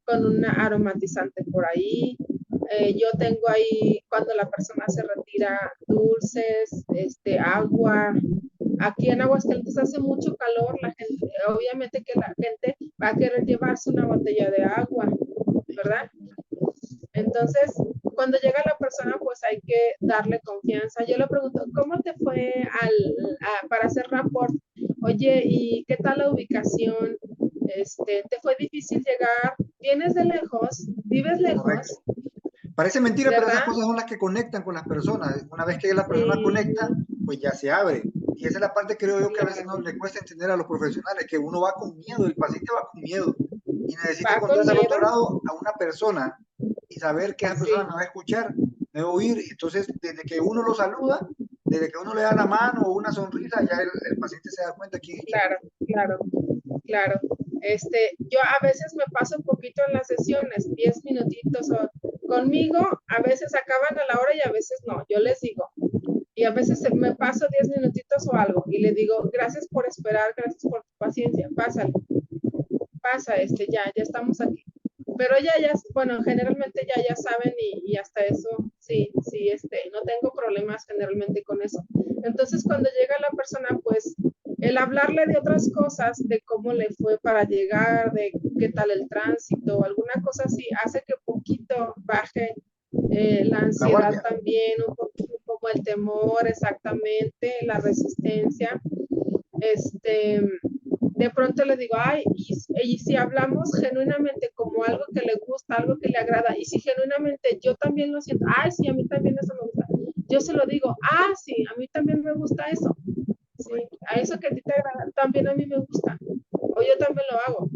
con un aromatizante por ahí. Yo tengo ahí, cuando la persona se retira, dulces, agua. Aquí en Aguascalientes hace mucho calor, la gente, obviamente que la gente va a querer llevarse una botella de agua, ¿verdad? Entonces, cuando llega la persona, pues hay que darle confianza. Yo le pregunto, ¿cómo te fue para hacer rapport? Oye, ¿y qué tal la ubicación? ¿Te fue difícil llegar? ¿Vienes de lejos? ¿Vives Correcto. lejos? Parece mentira, pero esas ¿Verdad? cosas son las que conectan con las personas. Una vez que la persona Sí, conecta, pues ya se abre. Y esa es la parte, creo yo, que a veces no claro. le cuesta entender a los profesionales, que uno va con miedo, el paciente va con miedo y necesita Va con encontrarse al otro miedo. lado a una persona y saber que esa persona Sí, me va a escuchar, me va a oír. Entonces, desde que uno lo saluda, desde que uno le da la mano o una sonrisa, ya el paciente se da cuenta quién es quién. claro, claro, claro. Yo a veces me paso un poquito en las sesiones, 10 minutitos conmigo, a veces acaban a la hora y a veces no, yo les digo. Y a veces me paso 10 minutitos o algo y le digo, gracias por esperar, gracias por tu paciencia, pásale, pasa, ya estamos aquí. Pero ya, bueno, generalmente ya saben y hasta eso, sí, no tengo problemas generalmente con eso. Entonces, cuando llega la persona, pues, el hablarle de otras cosas, de cómo le fue para llegar, de qué tal el tránsito, alguna cosa así, hace que poquito baje la La ansiedad guardia. también, un poquito como el temor, exactamente, la resistencia. De pronto le digo, ay, y si hablamos genuinamente como algo que le gusta, algo que le agrada, y si genuinamente yo también lo siento, ay, sí, a mí también eso me gusta, yo se lo digo, ah, sí, a mí también me gusta eso, sí, a eso que a ti te agrada, también a mí me gusta, o yo también lo hago,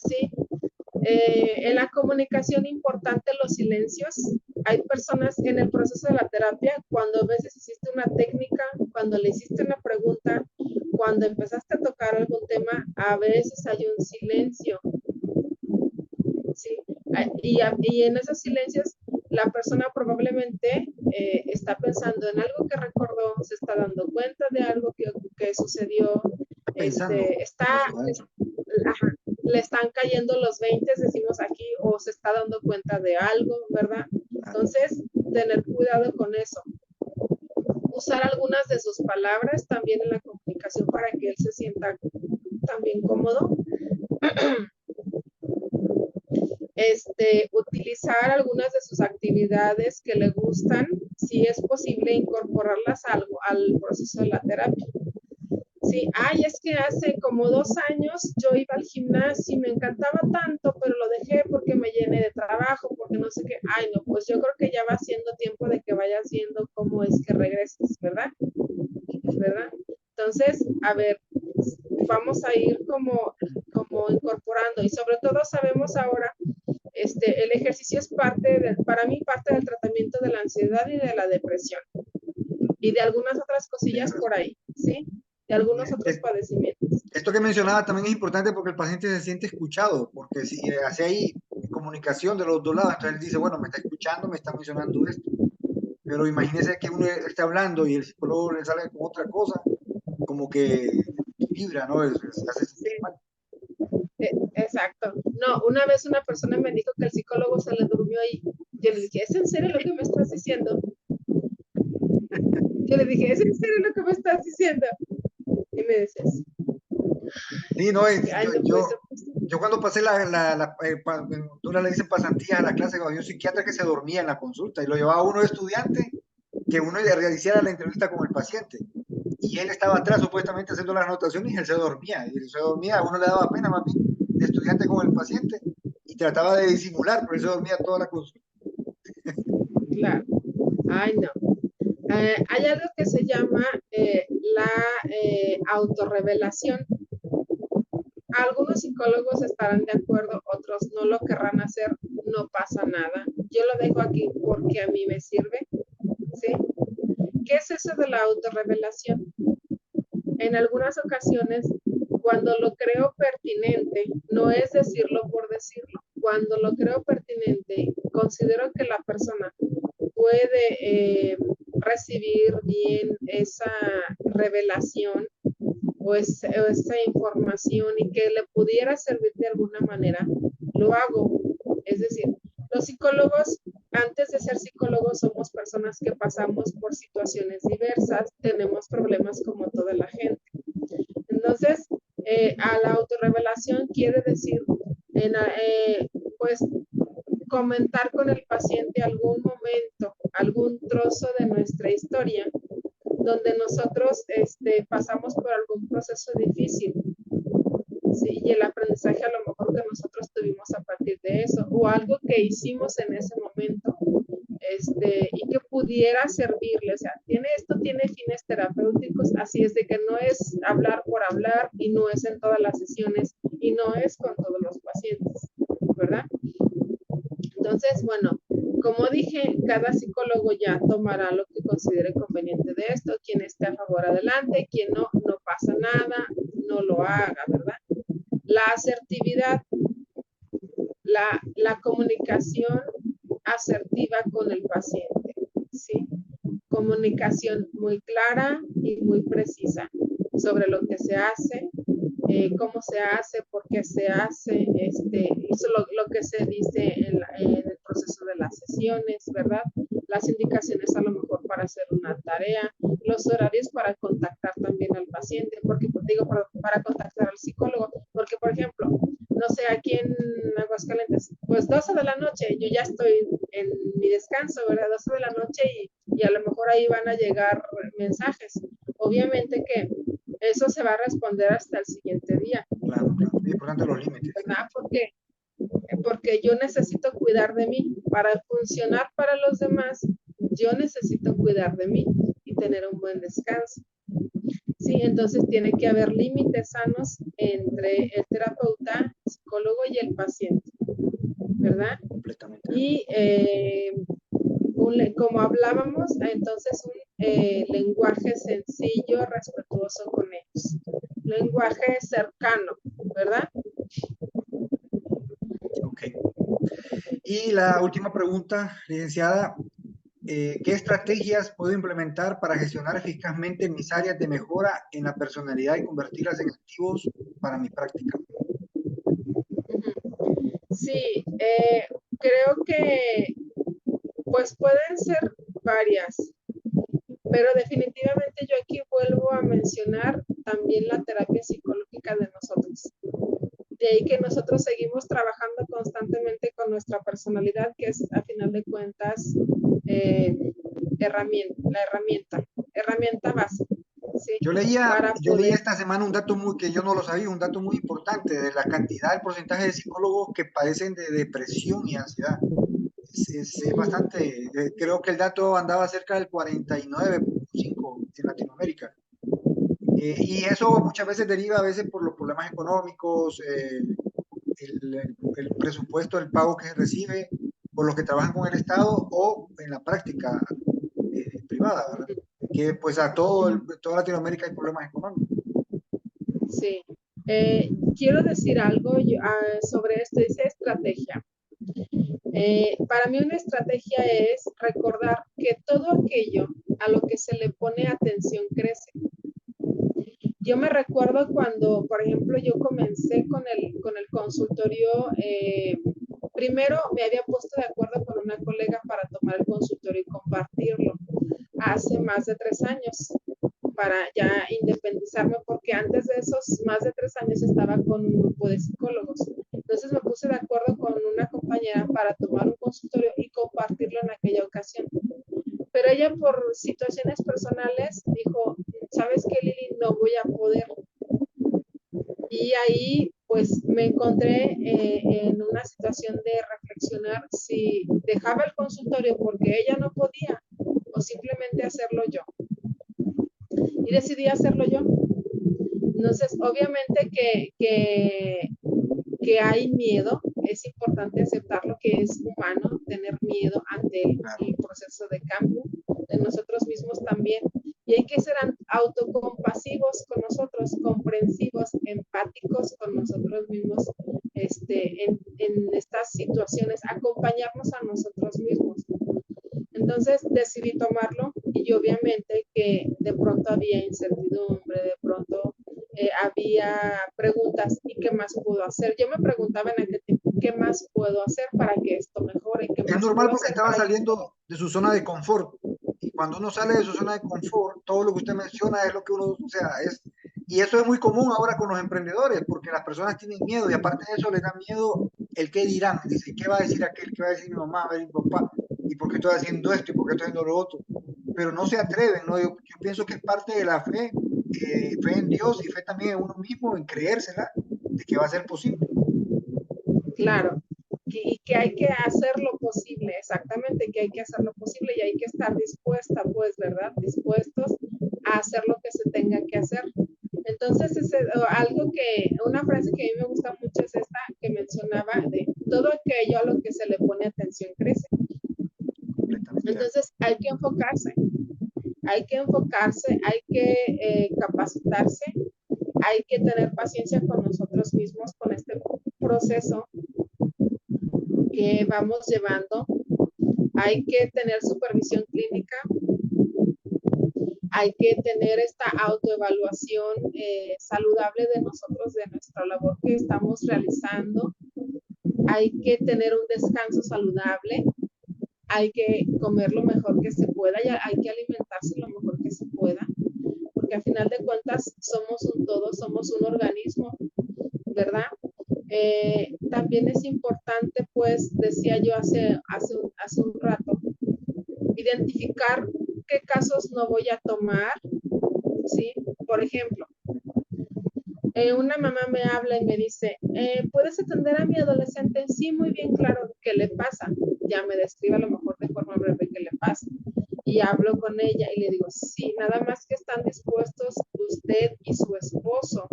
sí. En la comunicación importante los silencios. Hay personas en el proceso de la terapia, cuando a veces hiciste una técnica, cuando le hiciste una pregunta, cuando empezaste a tocar algún tema, a veces hay un silencio, ¿sí? Y en esos silencios la persona probablemente está pensando en algo que recordó, se está dando cuenta de algo que sucedió, Está pensando está, hacia adentro. ajá, le están cayendo los 20, decimos aquí, o se está dando cuenta de algo, ¿verdad? Entonces, tener cuidado con eso. Usar algunas de sus palabras también en la comunicación para que él se sienta también cómodo. Utilizar algunas de sus actividades que le gustan, si es posible incorporarlas al proceso de la terapia. Sí, ay, es que hace como 2 años yo iba al gimnasio y me encantaba tanto, pero lo dejé porque me llené de trabajo, porque no sé qué. Ay, no, pues yo creo que ya va siendo tiempo de que vayas viendo cómo es que regreses, ¿verdad? ¿Verdad? Entonces, a ver, vamos a ir como incorporando y sobre todo sabemos ahora, el ejercicio es para mí, parte del tratamiento de la ansiedad y de la depresión y de algunas otras cosillas por ahí, ¿sí? De algunos otros padecimientos. Esto que mencionaba también es importante porque el paciente se siente escuchado, porque si hace ahí comunicación de los dos lados, entonces él dice, bueno, me está escuchando, me está mencionando esto. Pero imagínese que uno está hablando y el psicólogo le sale con otra cosa, como que vibra, ¿no? Se hace sentir Sí, mal. exacto. No, una vez una persona me dijo que el psicólogo se le durmió y yo le dije, ¿es en serio lo que me estás diciendo? Yo le dije, ¿es en serio lo que me estás diciendo? Y me dices, Sí, no, ay, no puede ser. yo cuando pasé en Honduras le dicen pasantías a la clase, había un psiquiatra que se dormía en la consulta y lo llevaba uno de estudiante que uno le realizara la entrevista con el paciente. Y él estaba atrás supuestamente haciendo las anotaciones y él se dormía. Y él se dormía, a uno le daba pena más bien de estudiante con el paciente y trataba de disimular, pero él se dormía toda la consulta. Claro. Ay, no. Hay algo que se llama la autorrevelación. Algunos psicólogos estarán de acuerdo, otros no lo querrán hacer, no pasa nada. Yo lo dejo aquí porque a mí me sirve, ¿sí? ¿Qué es eso de la autorrevelación? En algunas ocasiones, cuando lo creo pertinente, no es decirlo por decirlo, cuando lo creo pertinente, considero que la persona puede recibir bien esa revelación o esa información y que le pudiera servir de alguna manera, lo hago. Es decir, los psicólogos, antes de ser psicólogos, somos personas que pasamos por situaciones diversas, tenemos problemas como toda la gente. Entonces, a la autorrevelación quiere decir, en, pues, comentar con el paciente algún momento, algún trozo de nuestra historia donde nosotros pasamos por algún proceso difícil, ¿sí? Y el aprendizaje a lo mejor que nosotros tuvimos a partir de eso, o algo que hicimos en ese momento, y que pudiera servirle, o sea, esto tiene fines terapéuticos, así es de que no es hablar por hablar y no es en todas las sesiones y no es con todos los pacientes, ¿verdad? Entonces, bueno, como dije, cada psicólogo ya tomará lo que considere conveniente de esto, quien esté a favor adelante, quien no, no pasa nada, no lo haga, ¿verdad? La asertividad, la comunicación asertiva con el paciente, ¿sí? Comunicación muy clara y muy precisa sobre lo que se hace, cómo se hace, por qué se hace, lo que se dice en el proceso de las sesiones, ¿verdad? Las indicaciones a lo mejor para hacer una tarea, los horarios para contactar también al paciente, porque digo, para contactar al psicólogo, porque por ejemplo, no sé, aquí en Aguascalientes, pues 12 de la noche, yo ya estoy en mi descanso, ¿verdad? 12 de la noche y a lo mejor ahí van a llegar mensajes. Obviamente que eso se va a responder hasta el siguiente día. Claro, claro. Es importante los límites. ¿Verdad? Porque yo necesito cuidar de mí. Para funcionar para los demás, yo necesito cuidar de mí y tener un buen descanso. Sí, entonces tiene que haber límites sanos entre el terapeuta, el psicólogo y el paciente, ¿verdad? Completamente. Y como hablábamos, entonces un lenguaje sencillo, respetuoso con ellos. Lenguaje cercano, ¿verdad? Ok. Y la última pregunta, licenciada, ¿qué estrategias puedo implementar para gestionar eficazmente mis áreas de mejora en la personalidad y convertirlas en activos para mi práctica? Sí, creo que pues pueden ser varias, pero definitivamente yo aquí vuelvo a mencionar también la terapia psicológica de nosotros. De ahí que nosotros seguimos trabajando constantemente con nuestra personalidad, que es a final de cuentas herramienta básica. ¿Sí? Yo leía esta semana un dato que yo no lo sabía, un dato muy importante de la cantidad, el porcentaje de psicólogos que padecen de depresión y ansiedad. Es bastante, creo que el dato andaba cerca del 49,5 en Latinoamérica. Y eso muchas veces deriva a veces por los problemas económicos, el presupuesto, el pago que se recibe por los que trabajan con el Estado o en la práctica privada, ¿verdad? Que pues toda Latinoamérica hay problemas económicos. Sí. Quiero decir algo sobre esto, dice estrategia. Para mí una estrategia es recordar que todo aquello a lo que se le pone atención crece. Yo me recuerdo cuando, por ejemplo, yo comencé con el consultorio, primero me había puesto de acuerdo con una colega para tomar el consultorio y compartirlo hace más de 3 años para ya independizarme, porque antes de esos más de 3 años estaba con un grupo de psicólogos. Entonces me puse de acuerdo con una compañera para tomar un consultorio y compartirlo en aquella ocasión. Pero ella por situaciones personales dijo, ¿sabes qué, Lili? No voy a poder. Y ahí pues me encontré en una situación de reflexionar si dejaba el consultorio porque ella no podía o simplemente hacerlo yo. Y decidí hacerlo yo. Entonces, obviamente que hay miedo, es importante aceptarlo, que es humano tener miedo ante el proceso de cambio de nosotros mismos también. Y hay que ser autocompasivos con nosotros, comprensivos, empáticos con nosotros mismos en estas situaciones, acompañarnos a nosotros mismos. Entonces decidí tomarlo y obviamente que de pronto había incertidumbre, de pronto había preguntas y qué más puedo hacer. Yo me preguntaba en aquel tiempo, ¿qué más puedo hacer para que esto mejore? ¿Qué Es más normal puedo porque hacer estaba para que... saliendo de su zona de confort. Y cuando uno sale de su zona de confort, todo lo que usted menciona es lo que uno, o sea, y eso es muy común ahora con los emprendedores, porque las personas tienen miedo y aparte de eso les da miedo el qué dirán. Dice, ¿qué va a decir aquel? ¿Qué va a decir mi mamá? ¿Va a decir mi papá? ¿Y por qué estoy haciendo esto? ¿Y por qué estoy haciendo lo otro? Pero no se atreven, ¿no? Yo pienso que es parte de la fe, fe en Dios y fe también en uno mismo, en creérsela de que va a ser posible. Claro, y que hay que hacer lo posible, exactamente, que hay que hacer lo posible y hay que estar dispuesta, pues, ¿verdad? Dispuestos a hacer lo que se tenga que hacer. Entonces, una frase que a mí me gusta mucho es esta que mencionaba de todo aquello a lo que se le pone atención crece. Completamente. Entonces, hay que enfocarse, hay que capacitarse, hay que tener paciencia con nosotros mismos, con este proceso que vamos llevando. Hay que tener supervisión clínica, hay que tener esta autoevaluación saludable de nosotros, de nuestra labor que estamos realizando. Hay que tener un descanso saludable, hay que comer lo mejor que se pueda y hay que alimentarse lo mejor que se pueda, porque al final de cuentas somos un todo, somos un organismo, ¿verdad? También es importante, pues, decía yo hace un rato, identificar qué casos no voy a tomar, ¿sí? Por ejemplo, una mamá me habla y me dice, ¿puedes atender a mi adolescente? Sí, muy bien, claro, ¿qué le pasa? Ya me describe a lo mejor de forma breve qué le pasa. Y hablo con ella y le digo, sí, nada más que están dispuestos usted y su esposo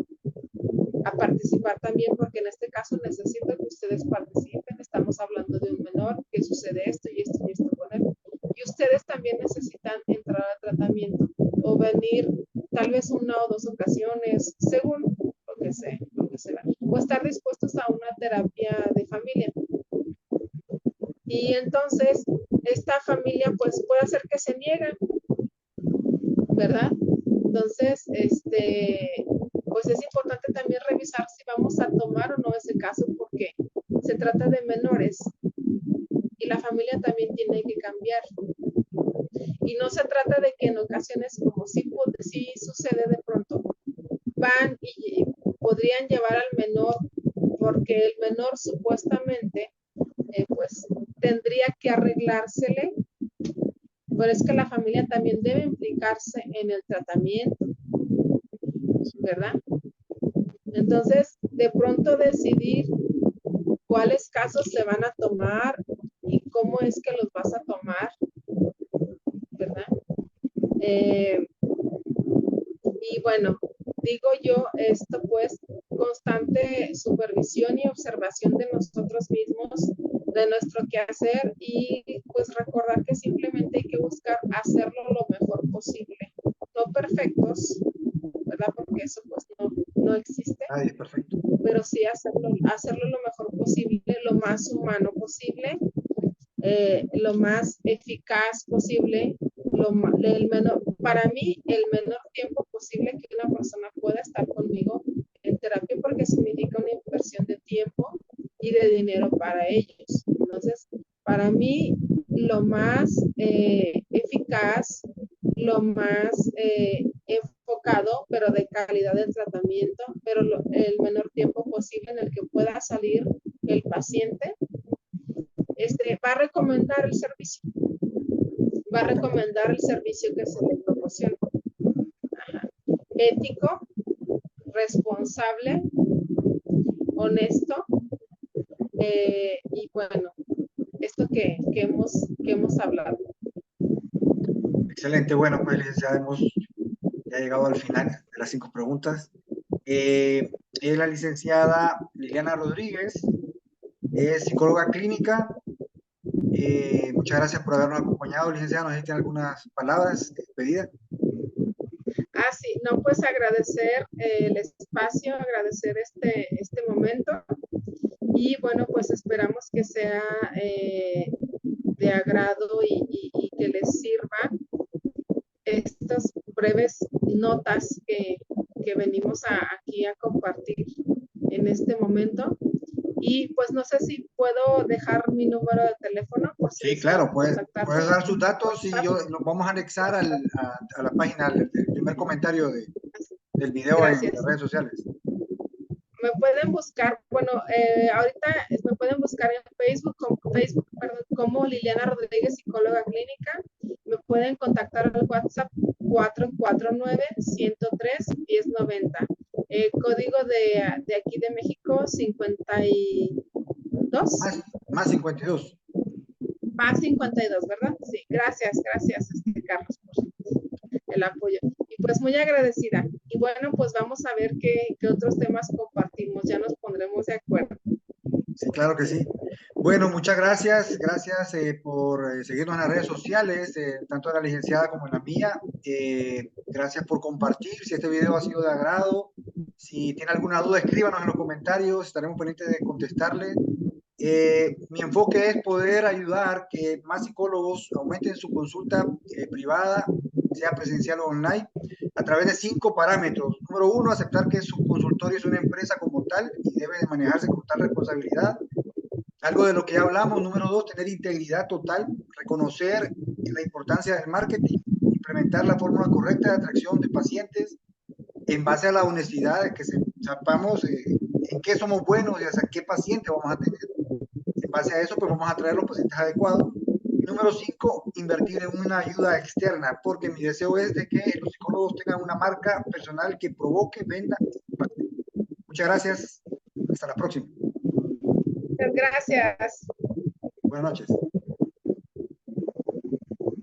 a participar también, porque en este caso necesito que ustedes participen. Estamos hablando de un menor, que sucede esto y esto y esto con él. Y ustedes también necesitan entrar al tratamiento o venir tal vez una o dos ocasiones, según lo que sea, o estar dispuestos a una terapia de familia. Y entonces esta familia pues puede hacer que se niegue, ¿verdad? Entonces, pues es importante también revisar si vamos a tomar o no ese caso, porque se trata de menores y la familia también tiene que cambiar. Y no se trata de que en ocasiones, como sí sucede de pronto, van y podrían llevar al menor, porque el menor supuestamente, pues, tendría que arreglársele, pero es que la familia también debe implicarse en el tratamiento, ¿verdad? Entonces, de pronto decidir cuáles casos se van a tomar y cómo es que los vas a tomar, ¿verdad? Eh, y bueno, digo yo esto pues, constante supervisión y observación de nosotros mismos, de nuestro quehacer y pues recordar que simplemente hay que buscar hacerlo lo mejor posible. No perfectos, ¿verdad? Porque eso pues no existe. Nadie es perfecto. Pero sí hacerlo lo mejor posible, lo más humano posible, lo más eficaz posible, el menor, para mí, el menor tiempo posible que una persona pueda estar conmigo en terapia, porque significa una inversión de tiempo y de dinero para ellos. Entonces, para mí, lo más eficaz, lo más enfocado, pero de calidad del tratamiento, pero el menor tiempo posible en el que pueda salir el paciente, va a recomendar el servicio, va a recomendar el servicio que se le proporciona. Ajá. Ético, responsable, honesto, y bueno, esto que hemos hablado. Excelente, bueno, pues ya hemos ya llegado al final de las 5 preguntas. Es la licenciada Liliana Rodríguez, es psicóloga clínica. Muchas gracias por habernos acompañado, licenciada. No sé si tiene algunas palabras de despedida. Ah, sí, no, pues agradecer el espacio, agradecer este momento y bueno, pues esperamos que sea de agrado y que les sirva estas breves notas que venimos aquí a compartir en este momento. Y pues no sé si puedo dejar mi número de teléfono por si Sí, desean claro, puedes contactarme. dar sus datos y yo los vamos a anexar a la página, el primer comentario del video en las Gracias. redes sociales. Me pueden buscar, bueno, ahorita me pueden buscar en Facebook, perdón, como Liliana Rodríguez, psicóloga clínica. Me pueden contactar al WhatsApp 449-103-1090. Código de aquí de México 52. Más 52. Más 52, ¿verdad? Sí, gracias, Carlos, por el apoyo. Y pues muy agradecida. Y bueno, pues vamos a ver qué otros temas compartimos. Ya nos pondremos de acuerdo. Sí, claro que sí. Bueno, muchas gracias. Gracias por seguirnos en las redes sociales, tanto de la licenciada como en la mía. Gracias por compartir. Si este video ha sido de agrado, si tiene alguna duda, escríbanos en los comentarios. Estaremos pendientes de contestarle. Mi enfoque es poder ayudar que más psicólogos aumenten su consulta privada, sea presencial o online, a través de 5 parámetros. Número 1, aceptar que su consultorio es una empresa como tal y debe de manejarse con tal responsabilidad. Algo de lo que ya hablamos. Número 2, tener integridad total, reconocer la importancia del marketing, implementar la fórmula correcta de atracción de pacientes en base a la honestidad, de que sepamos en qué somos buenos y hacia qué paciente vamos a tener. En base a eso, pues vamos a traer los pacientes adecuados. Y número 5, invertir en una ayuda externa, porque mi deseo es de que los psicólogos tengan una marca personal que provoque, venda. Muchas gracias. Hasta la próxima. Muchas gracias. Buenas noches.